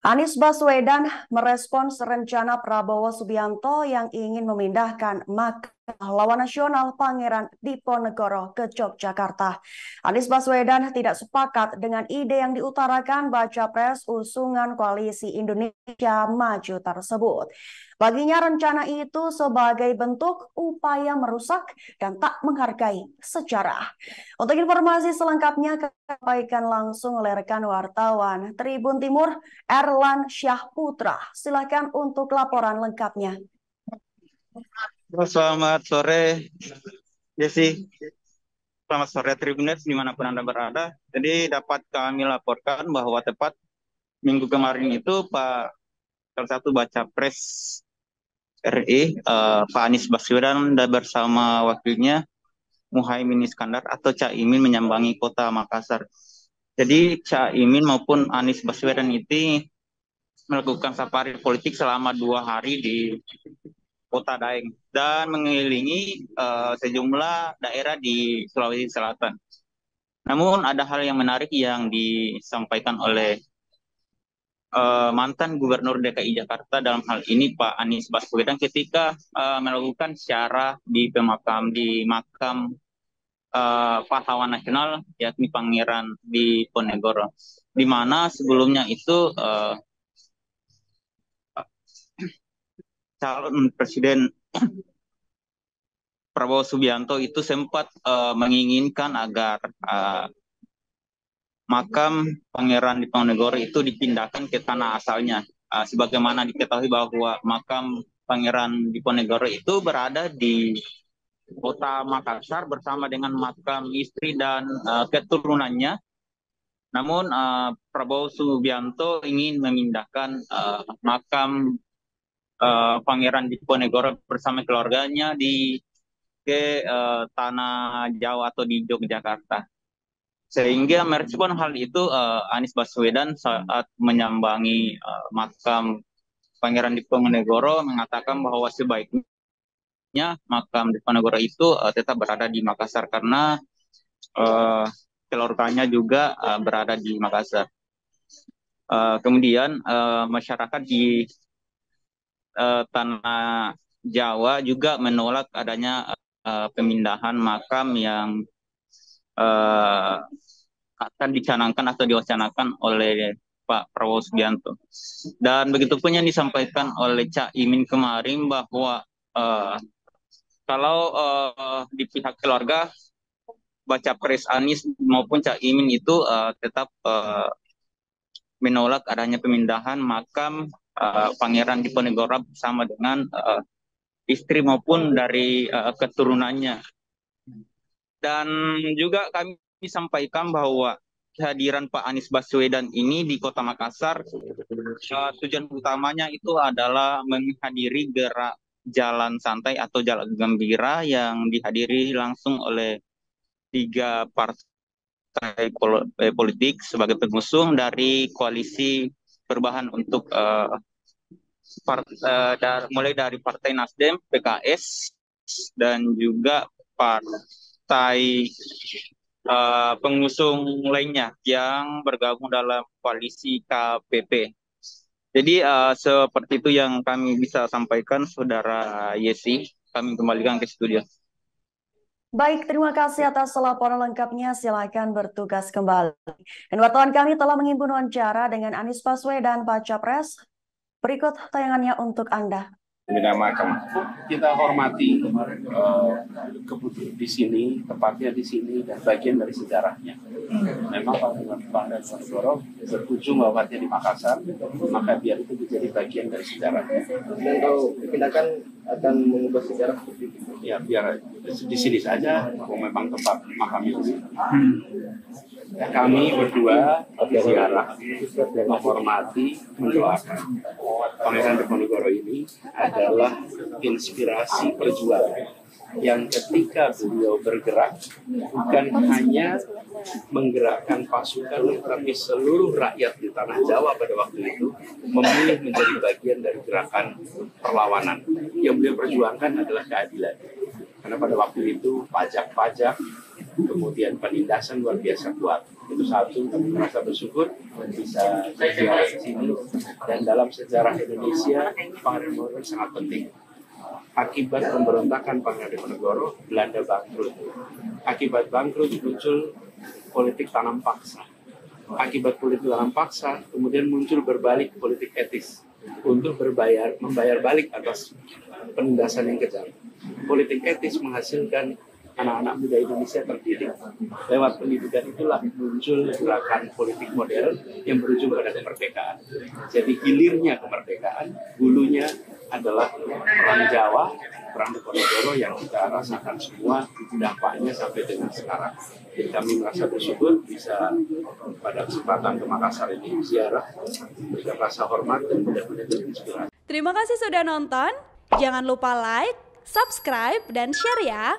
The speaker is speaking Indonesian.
Anies Baswedan merespons rencana Prabowo Subianto yang ingin memindahkan makam pahlawan nasional Pangeran Diponegoro ke Yogyakarta. Anies Baswedan tidak sepakat dengan ide yang diutarakan Baca Pres usungan Koalisi Indonesia Maju tersebut. Baginya rencana itu sebagai bentuk upaya merusak dan tak menghargai sejarah. Untuk informasi selengkapnya kami sampaikan langsung oleh rekan wartawan Tribun Timur Erlan Syahputra. Silakan untuk laporan lengkapnya. Selamat sore, Jesse. Selamat sore Tribuners dimanapun Anda berada. Jadi dapat kami laporkan bahwa tepat minggu kemarin itu salah satu Baca Pres RI, Pak Anies Baswedan dan bersama wakilnya Muhaimin Iskandar atau Caimin menyambangi kota Makassar. Jadi Caimin maupun Anies Baswedan itu melakukan safari politik selama 2 hari di Kota Daeng dan mengelilingi sejumlah daerah di Sulawesi Selatan. Namun ada hal yang menarik yang disampaikan oleh mantan Gubernur DKI Jakarta dalam hal ini Pak Anies Baswedan ketika melakukan ziarah di makam pahlawan nasional yakni Pangeran Diponegoro, di mana sebelumnya itu calon presiden Prabowo Subianto itu sempat menginginkan agar makam Pangeran Diponegoro itu dipindahkan ke tanah asalnya. Sebagaimana diketahui bahwa makam Pangeran Diponegoro itu berada di kota Makassar bersama dengan makam istri dan keturunannya. Namun Prabowo Subianto ingin memindahkan makam Pangeran Diponegoro bersama keluarganya ke tanah Jawa atau di Yogyakarta. Sehingga merespon hal itu Anies Baswedan saat menyambangi makam Pangeran Diponegoro mengatakan bahwa sebaiknya makam Diponegoro itu tetap berada di Makassar karena keluarganya juga berada di Makassar. Kemudian masyarakat di tanah Jawa juga menolak adanya pemindahan makam yang akan dicanangkan atau diwacanakan oleh Pak Prabowo Subianto. Dan begitu pun yang disampaikan oleh Cak Imin kemarin bahwa kalau di pihak keluarga Baca Pres Anies maupun Cak Imin itu tetap menolak adanya pemindahan makam Pangeran Diponegoro bersama dengan istri maupun dari keturunannya. Dan juga kami sampaikan bahwa kehadiran Pak Anies Baswedan ini di Kota Makassar, tujuan utamanya itu adalah menghadiri gerak jalan santai atau jalan gembira yang dihadiri langsung oleh 3 partai politik sebagai pengusung dari koalisi perubahan untuk mulai dari Partai Nasdem, PKS, dan juga partai pengusung lainnya yang bergabung dalam koalisi KPP. Jadi seperti itu yang kami bisa sampaikan, Saudara Yesi. Kami kembalikan ke studio. Baik, terima kasih atas laporan lengkapnya. Silakan bertugas kembali. Dan wartawan kami telah menghimpun wawancara dengan Anies Baswedan Baca Pres. Berikut tayangannya untuk Anda. Kita hormati di sini, tepatnya di sini, dan bagian dari sejarahnya. Memang Pangeran Diponegoro berkunjung wafatnya di Makassar, maka biar itu menjadi bagian dari sejarahnya. Dan kalau dipindahkan akan mengubah sejarah seperti itu? Ya, biar di sini saja, memang tempat makamnya di sini. Ya, kami berdua ziarah, menghormati, mendoakan. Pangeran Diponegoro ini adalah inspirasi perjuangan yang ketika beliau bergerak bukan hanya menggerakkan pasukan, tapi seluruh rakyat di tanah Jawa pada waktu itu memilih menjadi bagian dari gerakan perlawanan. Yang beliau perjuangkan adalah keadilan. Karena pada waktu itu pajak-pajak, kemudian penindasan luar biasa kuat. Itu satu, kami merasa bersyukur bisa ziarah ke sini. Dan dalam sejarah Indonesia, Pangeran Diponegoro sangat penting. Akibat pemberontakan Pangeran Diponegoro, Belanda bangkrut. Akibat bangkrut muncul politik tanam paksa. Akibat politik tanam paksa, kemudian muncul berbalik politik etis untuk membayar balik atas penindasan yang kejam. Politik etis menghasilkan anak-anak muda Indonesia terdidik. Lewat pendidikan itulah muncul gerakan politik modern yang berujung pada kemerdekaan. Jadi hilirnya kemerdekaan, hulunya adalah perang Jawa, perang Diponegoro yang kita rasakan semua dampaknya sampai dengan sekarang. Jadi kami merasa bersyukur bisa pada kesempatan ke Makassar ini ziarah, berikan rasa hormat dan mudah-mudahan terinspirasi. Terima kasih sudah nonton. Jangan lupa like, subscribe, dan share ya.